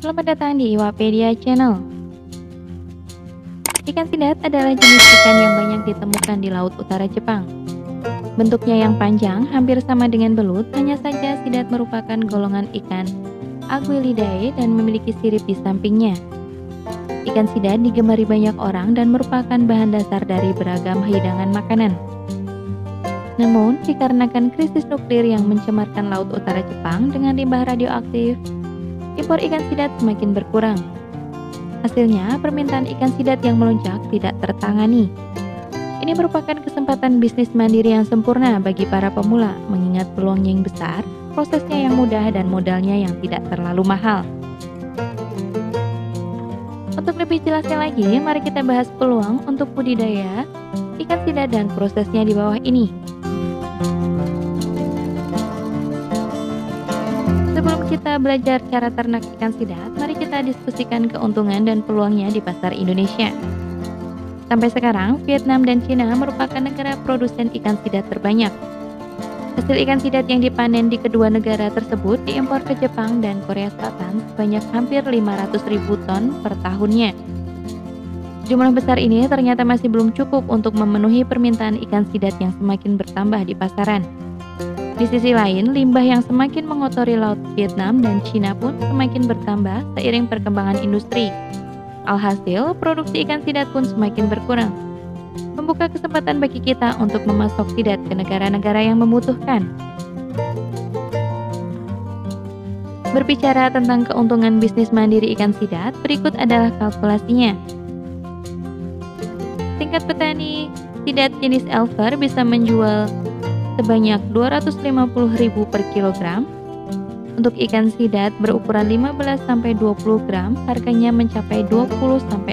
Selamat datang di Iwapedia Channel. Ikan sidat adalah jenis ikan yang banyak ditemukan di Laut Utara Jepang. Bentuknya yang panjang, hampir sama dengan belut, hanya saja sidat merupakan golongan ikan Aguilidae dan memiliki sirip di sampingnya. Ikan sidat digemari banyak orang dan merupakan bahan dasar dari beragam hidangan makanan. Namun, dikarenakan krisis nuklir yang mencemarkan Laut Utara Jepang dengan limbah radioaktif, impor ikan sidat semakin berkurang. Hasilnya, permintaan ikan sidat yang melonjak tidak tertangani. Ini merupakan kesempatan bisnis mandiri yang sempurna bagi para pemula, mengingat peluangnya yang besar, prosesnya yang mudah, dan modalnya yang tidak terlalu mahal. Untuk lebih jelasnya lagi, mari kita bahas peluang untuk budidaya ikan sidat dan prosesnya di bawah ini. Sebelum kita belajar cara ternak ikan sidat, mari kita diskusikan keuntungan dan peluangnya di pasar Indonesia. Sampai sekarang, Vietnam dan Cina merupakan negara produsen ikan sidat terbanyak. Hasil ikan sidat yang dipanen di kedua negara tersebut diimpor ke Jepang dan Korea Selatan sebanyak hampir 500.000 ton per tahunnya. Jumlah besar ini ternyata masih belum cukup untuk memenuhi permintaan ikan sidat yang semakin bertambah di pasaran. Di sisi lain, limbah yang semakin mengotori laut Vietnam dan Cina pun semakin bertambah seiring perkembangan industri. Alhasil, produksi ikan sidat pun semakin berkurang, membuka kesempatan bagi kita untuk memasok sidat ke negara-negara yang membutuhkan. Berbicara tentang keuntungan bisnis mandiri ikan sidat, berikut adalah kalkulasinya. Tingkat petani sidat jenis Elver bisa menjual sebanyak 250.000 per kilogram. Untuk ikan sidat berukuran 15-20 gram, harganya mencapai 20-40.000.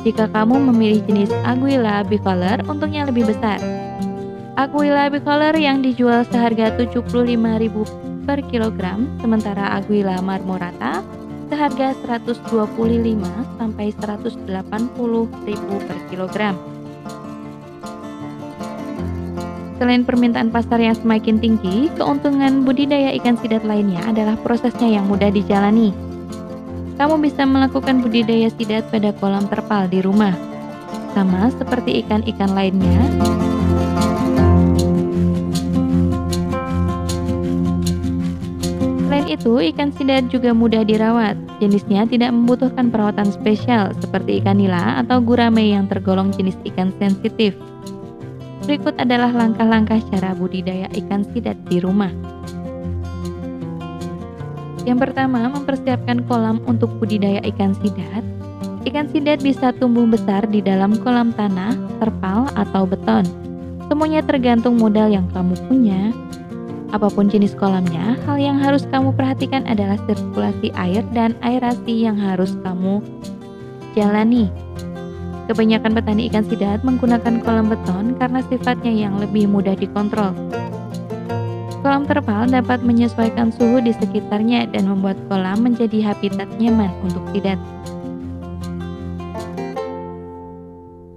Jika kamu memilih jenis Aguila bicolor, untungnya lebih besar. Aguila bicolor yang dijual seharga 75.000 per kilogram, sementara Aguila marmorata seharga 125-180.000 per kilogram. Selain permintaan pasar yang semakin tinggi, keuntungan budidaya ikan sidat lainnya adalah prosesnya yang mudah dijalani. Kamu bisa melakukan budidaya sidat pada kolam terpal di rumah, sama seperti ikan-ikan lainnya. Selain itu, ikan sidat juga mudah dirawat. Jenisnya tidak membutuhkan perawatan spesial seperti ikan nila atau gurame yang tergolong jenis ikan sensitif. Berikut adalah langkah-langkah cara budidaya ikan sidat di rumah. Yang pertama, mempersiapkan kolam untuk budidaya ikan sidat. Ikan sidat bisa tumbuh besar di dalam kolam tanah, terpal, atau beton. Semuanya tergantung modal yang kamu punya. Apapun jenis kolamnya, hal yang harus kamu perhatikan adalah sirkulasi air dan aerasi yang harus kamu jalani. Kebanyakan petani ikan sidat menggunakan kolam beton karena sifatnya yang lebih mudah dikontrol. Kolam terpal dapat menyesuaikan suhu di sekitarnya dan membuat kolam menjadi habitat nyaman untuk sidat.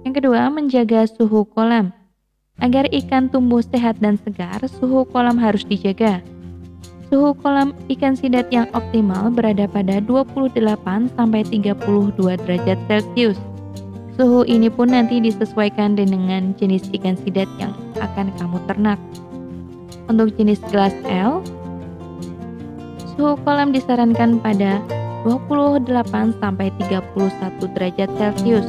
Yang kedua, menjaga suhu kolam. Agar ikan tumbuh sehat dan segar, suhu kolam harus dijaga. Suhu kolam ikan sidat yang optimal berada pada 28-32 derajat Celcius. Suhu ini pun nanti disesuaikan dengan jenis ikan sidat yang akan kamu ternak. Untuk jenis Glass L, suhu kolam disarankan pada 28-31 derajat Celcius.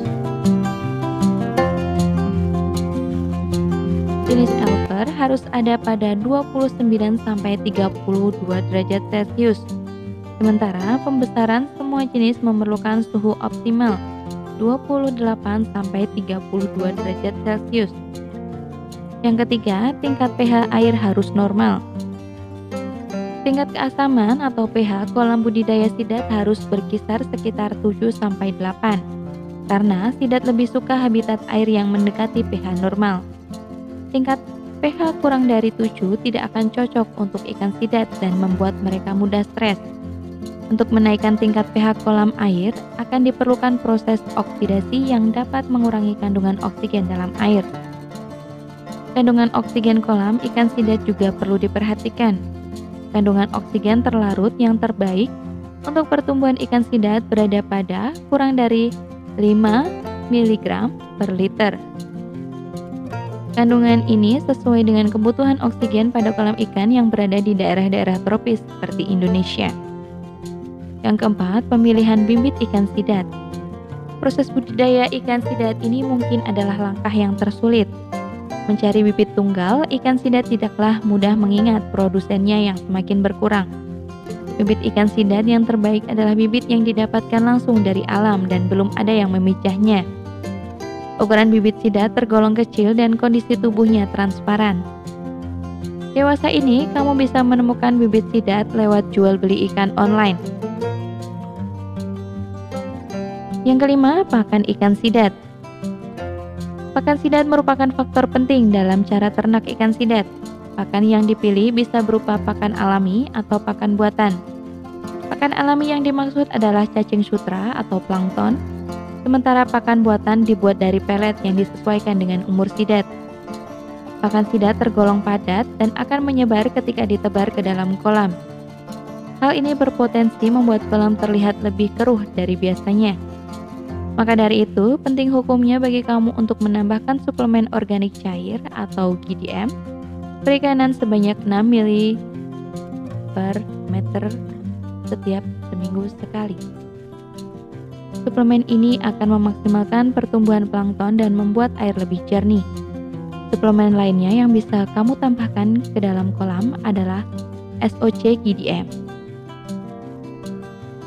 Jenis Elver harus ada pada 29-32 derajat Celcius. Sementara pembesaran semua jenis memerlukan suhu optimal 28-32 derajat Celcius. Yang ketiga, tingkat pH air harus normal. Tingkat keasaman atau pH kolam budidaya sidat harus berkisar sekitar 7-8, karena sidat lebih suka habitat air yang mendekati pH normal. Tingkat pH kurang dari 7 tidak akan cocok untuk ikan sidat dan membuat mereka mudah stres. Untuk menaikkan tingkat pH kolam air, akan diperlukan proses oksidasi yang dapat mengurangi kandungan oksigen dalam air. Kandungan oksigen kolam ikan sidat juga perlu diperhatikan. Kandungan oksigen terlarut yang terbaik Untuk pertumbuhan ikan sidat berada pada kurang dari 5 mg per liter. Kandungan ini sesuai dengan kebutuhan oksigen pada kolam ikan yang berada di daerah-daerah tropis seperti Indonesia. Yang keempat, pemilihan bibit ikan sidat. Proses budidaya ikan sidat ini mungkin adalah langkah yang tersulit. Mencari bibit tunggal ikan sidat tidaklah mudah mengingat produsennya yang semakin berkurang. Bibit ikan sidat yang terbaik adalah bibit yang didapatkan langsung dari alam dan belum ada yang memijahnya. Ukuran bibit sidat tergolong kecil dan kondisi tubuhnya transparan. Dewasa ini, kamu bisa menemukan bibit sidat lewat jual beli ikan online. Yang kelima, pakan ikan sidat. Pakan sidat merupakan faktor penting dalam cara ternak ikan sidat. Pakan yang dipilih bisa berupa pakan alami atau pakan buatan. Pakan alami yang dimaksud adalah cacing sutra atau plankton, sementara pakan buatan dibuat dari pelet yang disesuaikan dengan umur sidat. Pakan sidat tergolong padat dan akan menyebar ketika ditebar ke dalam kolam. Hal ini berpotensi membuat kolam terlihat lebih keruh dari biasanya. Maka dari itu, penting hukumnya bagi kamu untuk menambahkan suplemen organik cair atau GDM perikanan sebanyak 6 ml per meter setiap seminggu sekali. Suplemen ini akan memaksimalkan pertumbuhan plankton dan membuat air lebih jernih. Suplemen lainnya yang bisa kamu tambahkan ke dalam kolam adalah SOC GDM.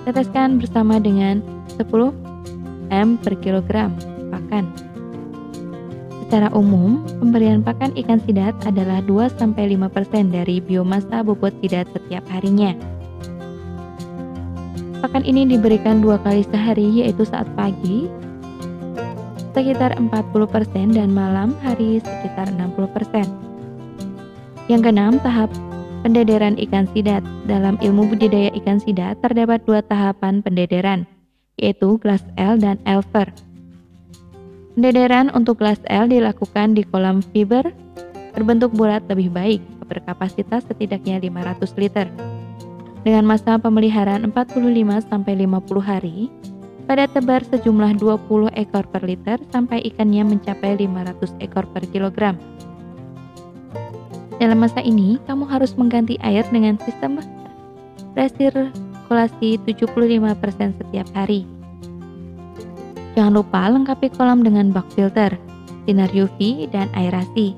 Teteskan bersama dengan 10 mg per kilogram pakan. Secara umum, pemberian pakan ikan sidat adalah 2-5% dari biomasa bobot sidat setiap harinya. Pakan ini diberikan 2 kali sehari, yaitu saat pagi sekitar 40% dan malam hari sekitar 60%. Yang keenam, tahap pendederan ikan sidat. Dalam ilmu budidaya ikan sidat terdapat 2 tahapan pendederan, yaitu glass L dan Elver. Pendederan untuk glass L dilakukan di kolam fiber berbentuk bulat lebih baik, berkapasitas setidaknya 500 liter. Dengan masa pemeliharaan 45-50 hari, pada tebar sejumlah 20 ekor per liter sampai ikannya mencapai 500 ekor per kilogram. Dalam masa ini, kamu harus mengganti air dengan sistem resirkulasi 75% setiap hari. Jangan lupa lengkapi kolam dengan bak filter, sinar UV, dan aerasi.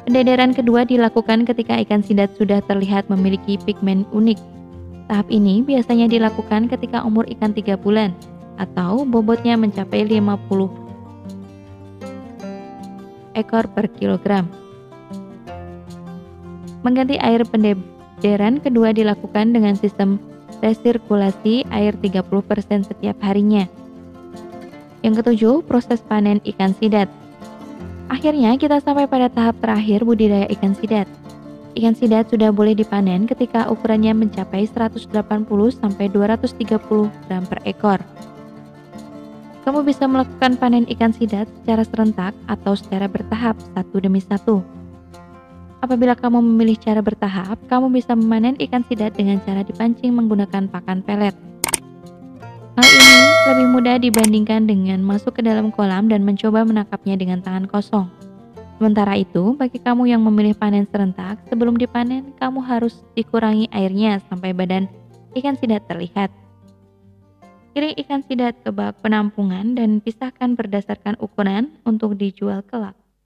Pendederan kedua dilakukan ketika ikan sidat sudah terlihat memiliki pigmen unik. Tahap ini biasanya dilakukan ketika umur ikan 3 bulan atau bobotnya mencapai 50 ekor per kilogram. Mengganti air pendederan kedua dilakukan dengan sistem resirkulasi air 30% setiap harinya. Yang ketujuh, proses panen ikan sidat. Akhirnya kita sampai pada tahap terakhir budidaya ikan sidat. Ikan sidat sudah boleh dipanen ketika ukurannya mencapai 180-230 gram per ekor. Kamu bisa melakukan panen ikan sidat secara serentak atau secara bertahap, satu demi satu. Apabila kamu memilih cara bertahap, kamu bisa memanen ikan sidat dengan cara dipancing menggunakan pakan pelet. Hal ini lebih mudah dibandingkan dengan masuk ke dalam kolam dan mencoba menangkapnya dengan tangan kosong. Sementara itu, bagi kamu yang memilih panen serentak, sebelum dipanen, kamu harus dikurangi airnya sampai badan ikan sidat terlihat. Kirim ikan sidat ke bak penampungan dan pisahkan berdasarkan ukuran untuk dijual kelak.